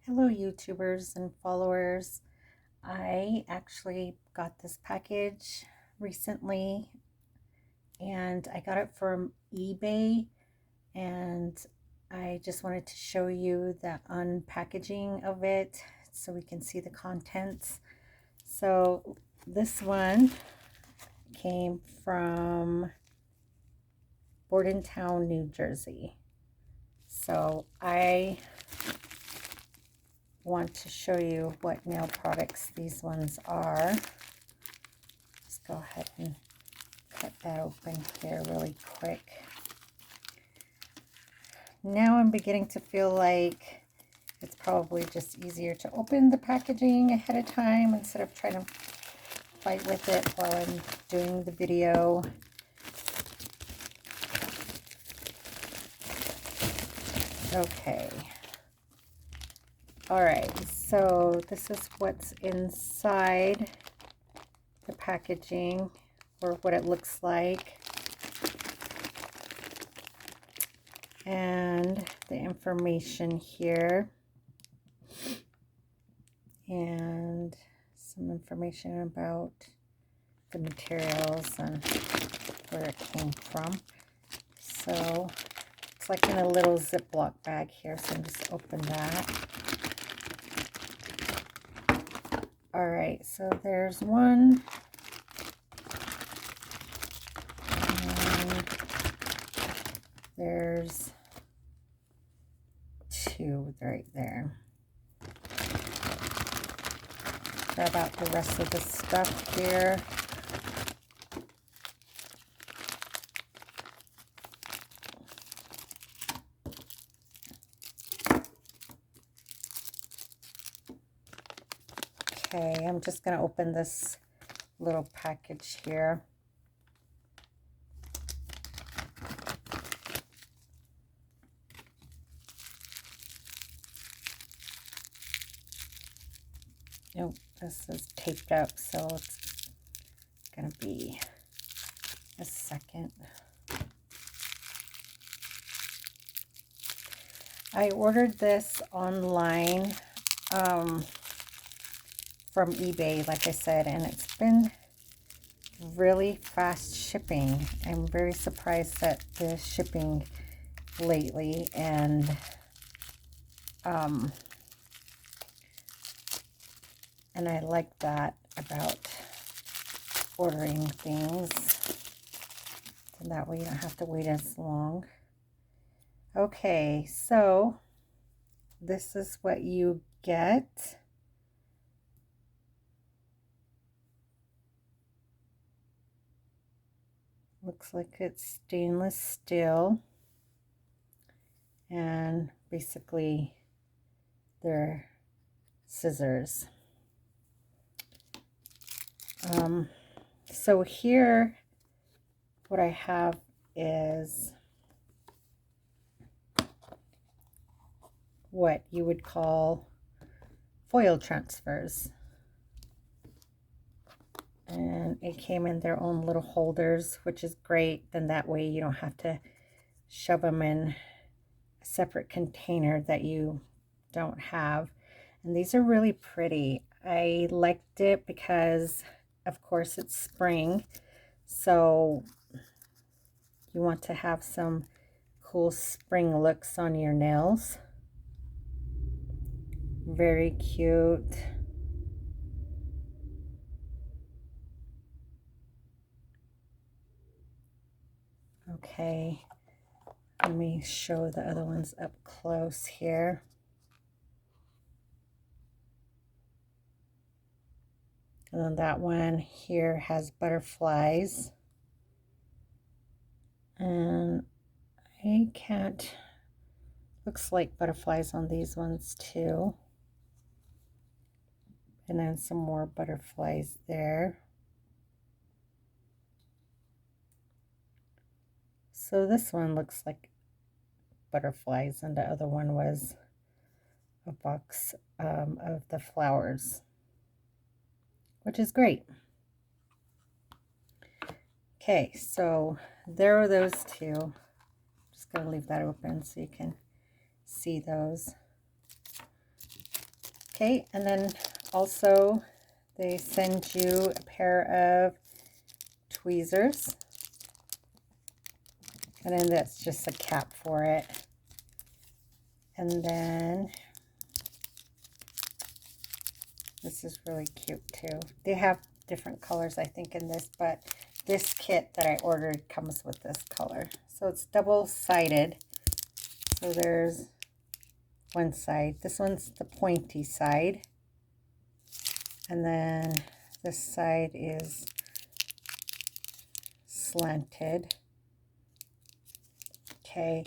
Hello YouTubers and followers. I actually got this package recently and I got it from eBay, and I just wanted to show you the unpackaging of it so we can see the contents. So this one came from Bordentown, New Jersey. So I want to show you what nail products these ones are. Just go ahead and cut that open here really quick. Now I'm beginning to feel like it's probably just easier to open the packaging ahead of time instead of trying to fight with it while I'm doing the video. Okay. Alright, so this is what's inside the packaging, or what it looks like. And the information here. And some information about the materials and where it came from. So it's like in a little Ziploc bag here, so I'm just open that. All right, so there's one, and there's two right there. Grab out the rest of the stuff here. Okay, I'm just going to open this little package here. Nope, this is taped up, so it's going to be a second. I ordered this online from eBay, like I said, and it's been really fast shipping. I'm very surprised at the shipping lately, and I like that about ordering things, so that way you don't have to wait as long. Okay, so this is what you get. Looks like it's stainless steel, and basically they're scissors. So here what I have is what you would call foil transfers, and it came in their own little holders, which is great. Then that way you don't have to shove them in a separate container that you don't have. And these are really pretty. I liked it because of course it's spring, so you want to have some cool spring looks on your nails. Very cute. Okay, let me show the other ones up close here. And then that one here has butterflies. And I can't, looks like butterflies on these ones too. And then some more butterflies there. So this one looks like butterflies, and the other one was a box of the flowers, which is great. Okay, so there are those two. I'm just going to leave that open so you can see those. Okay, and then also they send you a pair of tweezers, and then that's just a cap for it. And then this is really cute too. They have different colors I think in this, but this kit that I ordered comes with this color. So it's double-sided. So there's one side. This one's the pointy side. And then this side is slanted. Okay.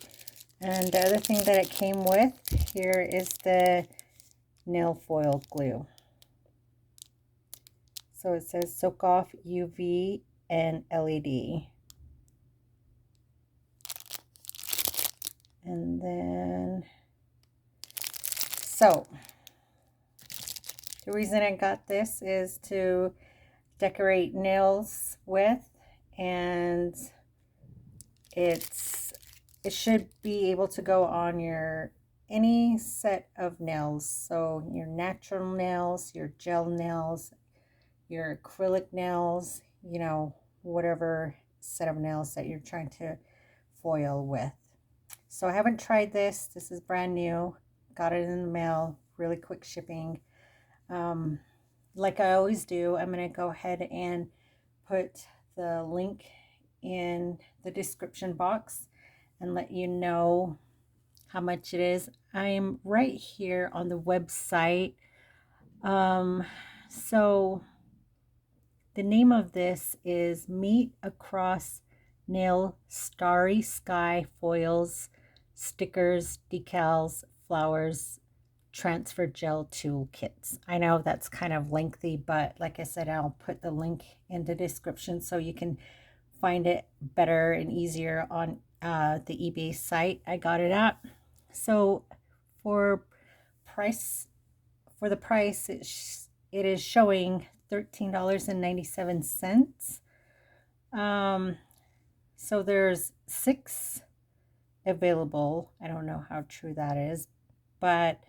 And the other thing that it came with here is the nail foil glue. So it says soak off UV and LED. And then, so the reason I got this is to decorate nails with, and it should be able to go on your any set of nails. So your natural nails, your gel nails, your acrylic nails, you know, whatever set of nails that you're trying to foil with. So I haven't tried this. This is brand new. Got it in the mail, really quick shipping. Like I always do, I'm going to go ahead and put the link in the description box and let you know how much it is. I'm right here on the website. So the name of this is Meet Across Nail Starry Sky Foils, Stickers, Decals, Flowers, Transfer Gel Tool Kits. I know that's kind of lengthy, but like I said, I'll put the link in the description so you can find it better and easier on the eBay site I got it at. So for the price, it is showing $13.97. So there's 6 available. I don't know how true that is, but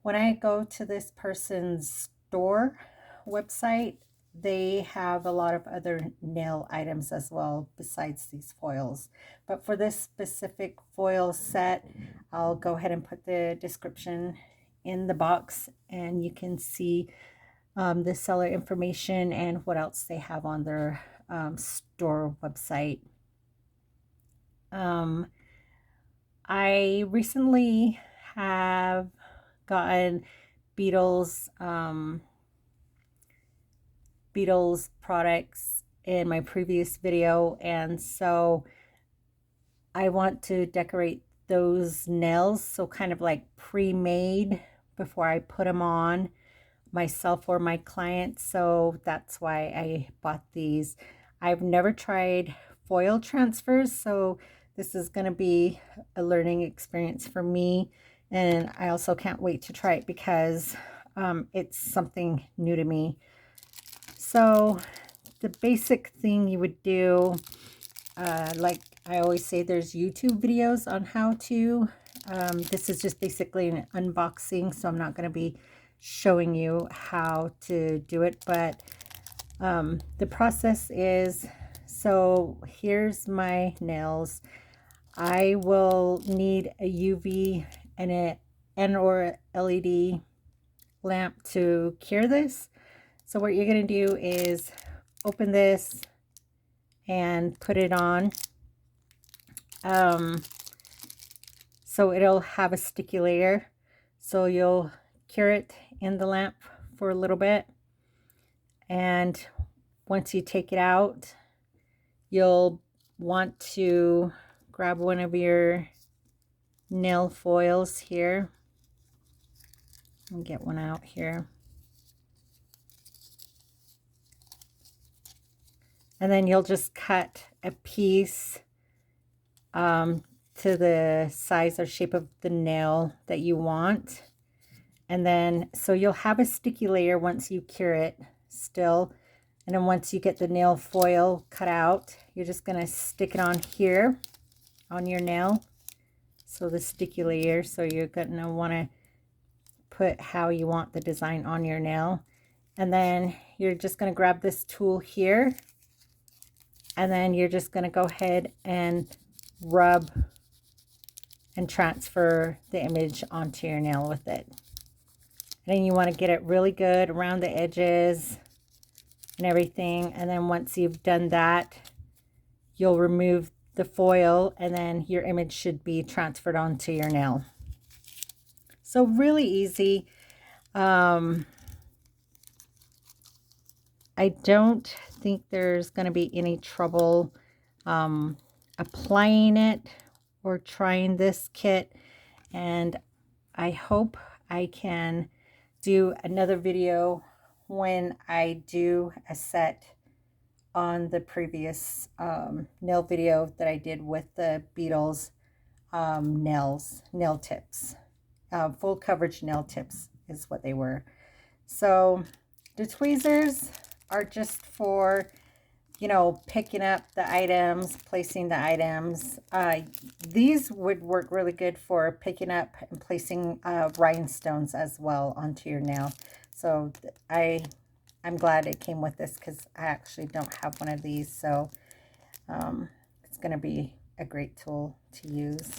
when I go to this person's store website, they have a lot of other nail items as well besides these foils. But for this specific foil set, I'll go ahead and put the description in the box, and you can see the seller information and what else they have on their store website. I recently have gotten Beetles products in my previous video, and so I want to decorate those nails, so kind of like pre-made before I put them on myself or my clients. So that's why I bought these. I've never tried foil transfers, so this is going to be a learning experience for me, and I also can't wait to try it because it's something new to me. So the basic thing you would do, like I always say, there's YouTube videos on how to. This is just basically an unboxing, so I'm not going to be showing you how to do it, but the process is, so here's my nails. I will need a UV and or LED lamp to cure this. So what you're going to do is open this and put it on. So it'll have a sticky layer. So you'll cure it in the lamp for a little bit. And once you take it out, you'll want to grab one of your nail foils here. And get one out here. And then you'll just cut a piece to the size or shape of the nail that you want. And then, so you'll have a sticky layer once you cure it still. And then once you get the nail foil cut out, you're just going to stick it on here on your nail. So the sticky layer, so you're going to want to put how you want the design on your nail. And then you're just going to grab this tool here, and then you're just going to go ahead and rub and transfer the image onto your nail with it. And then you want to get it really good around the edges and everything. And then once you've done that, you'll remove the foil, and then your image should be transferred onto your nail. So really easy. I don't think there's going to be any trouble applying it or trying this kit, and I hope I can do another video when I do a set on the previous nail video that I did with the Beetles nail tips. Full coverage nail tips is what they were. So the tweezers are just for, you know, picking up the items, placing the items. These would work really good for picking up and placing rhinestones as well onto your nail. So I'm glad it came with this, because I actually don't have one of these. So it's going to be a great tool to use.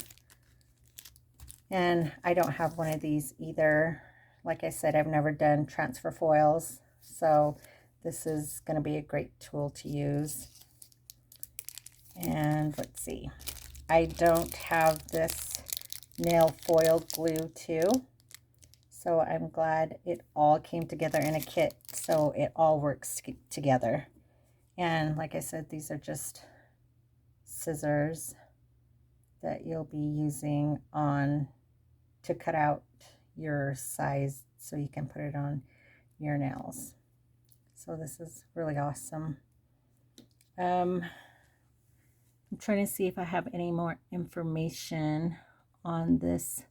And I don't have one of these either. Like I said, I've never done transfer foils, so this is going to be a great tool to use. And let's see, I don't have this nail foil glue too, so I'm glad it all came together in a kit, so it all works together. And like I said, these are just scissors that you'll be using on to cut out your size so you can put it on your nails. So this is really awesome. I'm trying to see if I have any more information on this.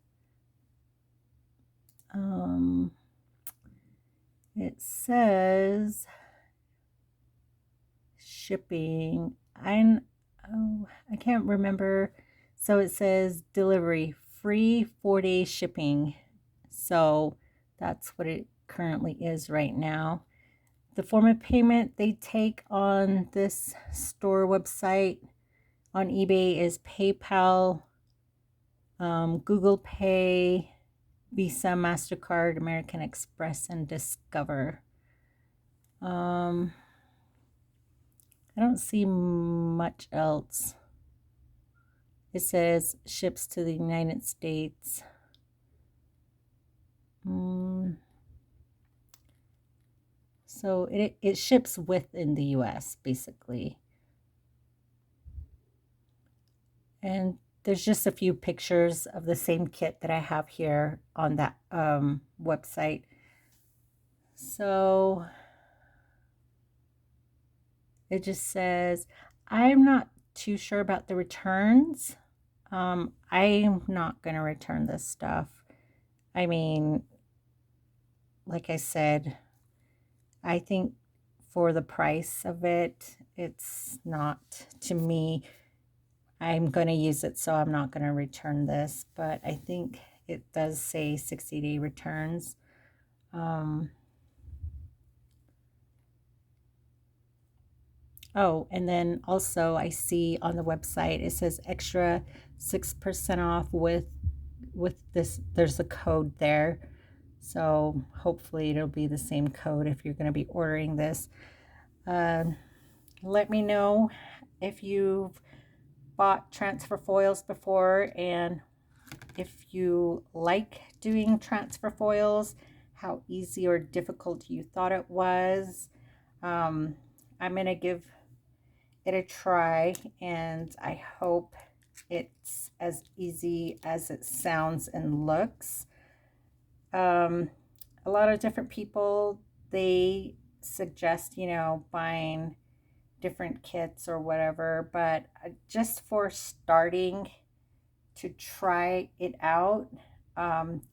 It says shipping. I can't remember. So it says delivery, free 4-day shipping. So that's what it currently is right now. The form of payment they take on this store website on eBay is PayPal, Google Pay, Visa, MasterCard, American Express, and Discover. I don't see much else. It says ships to the United States. So it ships within the US, basically. And there's just a few pictures of the same kit that I have here on that website. So it just says, I'm not too sure about the returns. I'm not going to return this stuff. I mean, like I said, I think for the price of it, it's not, to me, I'm going to use it, so I'm not going to return this. But I think it does say 60-day returns. Oh, and then also I see on the website it says extra 6% off with this. There's a code there, so hopefully it'll be the same code if you're going to be ordering this. Let me know if you've bought transfer foils before, and if you like doing transfer foils, how easy or difficult you thought it was. I'm going to give it a try, and I hope it's as easy as it sounds and looks. A lot of different people, they suggest, you know, buying different kits or whatever, but just for starting to try it out,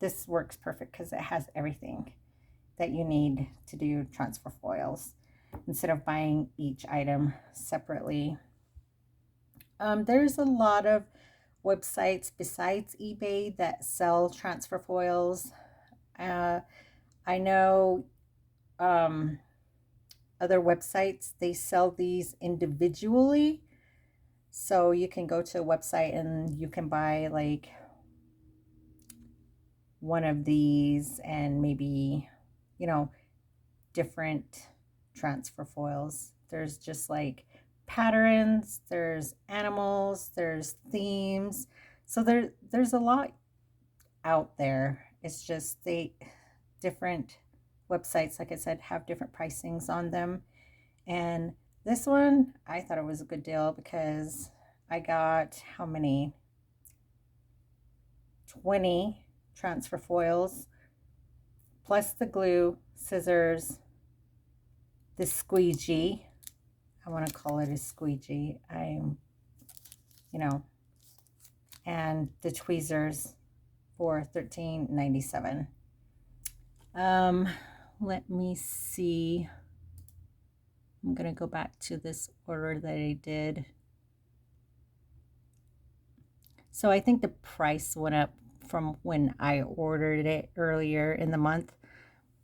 this works perfect because it has everything that you need to do transfer foils instead of buying each item separately. There's a lot of websites besides eBay that sell transfer foils. I know other websites, they sell these individually. So you can go to a website and you can buy like one of these and maybe, you know, different transfer foils. There's just like patterns, there's animals, there's themes. So there's a lot out there. It's just they different websites, like I said, have different pricings on them. And this one, I thought it was a good deal because I got how many? 20 transfer foils plus the glue, scissors, the squeegee. I want to call it a squeegee. And the tweezers for $13.97. Let me see. I'm going to go back to this order that I did. So I think the price went up from when I ordered it earlier in the month,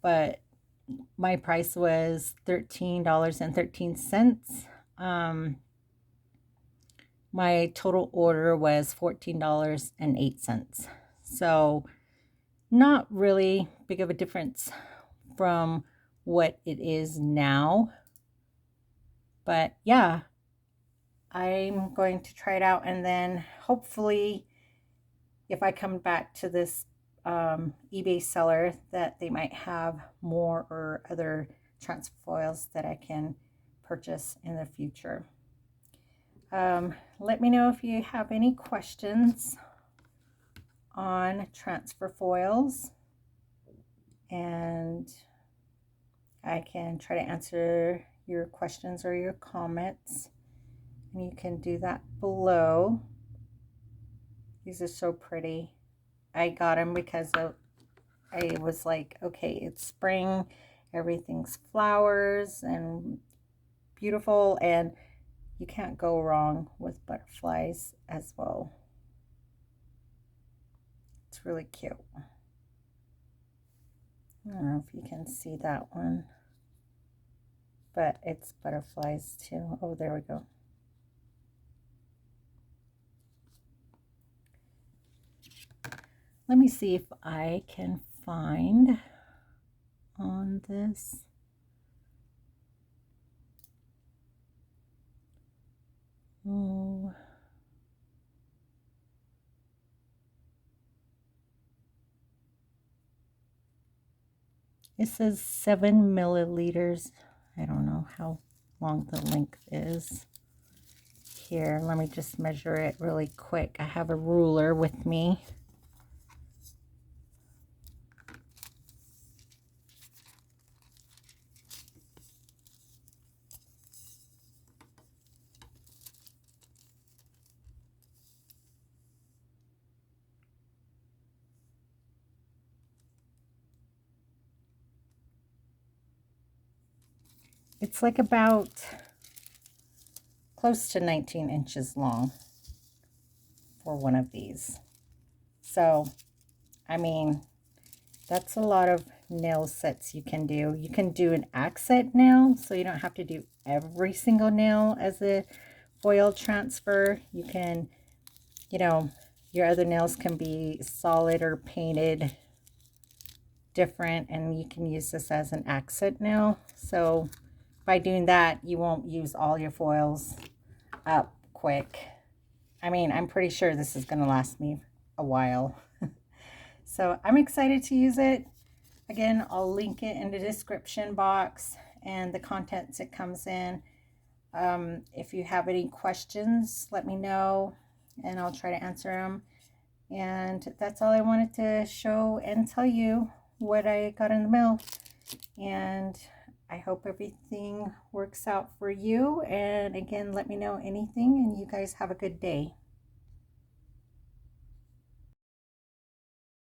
but my price was $13.13. My total order was $14.08. So not really big of a difference from what it is now. But yeah, I'm going to try it out, and then hopefully if I come back to this eBay seller, that they might have more or other transfer foils that I can purchase in the future. Let me know if you have any questions on transfer foils, and I can try to answer your questions or your comments, and you can do that below. These are so pretty. I got them because I was like, okay, it's spring, everything's flowers and beautiful, and you can't go wrong with butterflies as well. It's really cute. I don't know if you can see that one, but it's butterflies too. Oh, there we go. Let me see if I can find on this. Oh. It says 7 milliliters. I don't know how long the length is. Here, let me just measure it really quick. I have a ruler with me. It's like about close to 19 inches long for one of these. So, I mean, that's a lot of nail sets you can do. You can do an accent nail, so you don't have to do every single nail as a foil transfer. You can, you know, your other nails can be solid or painted different, and you can use this as an accent nail. So by doing that, you won't use all your foils up quick. I mean, I'm pretty sure this is going to last me a while. So I'm excited to use it. Again, I'll link it in the description box and the contents it comes in. If you have any questions, let me know and I'll try to answer them. And that's all I wanted to show and tell you, what I got in the mail. And I hope everything works out for you. And again, let me know anything, and you guys have a good day.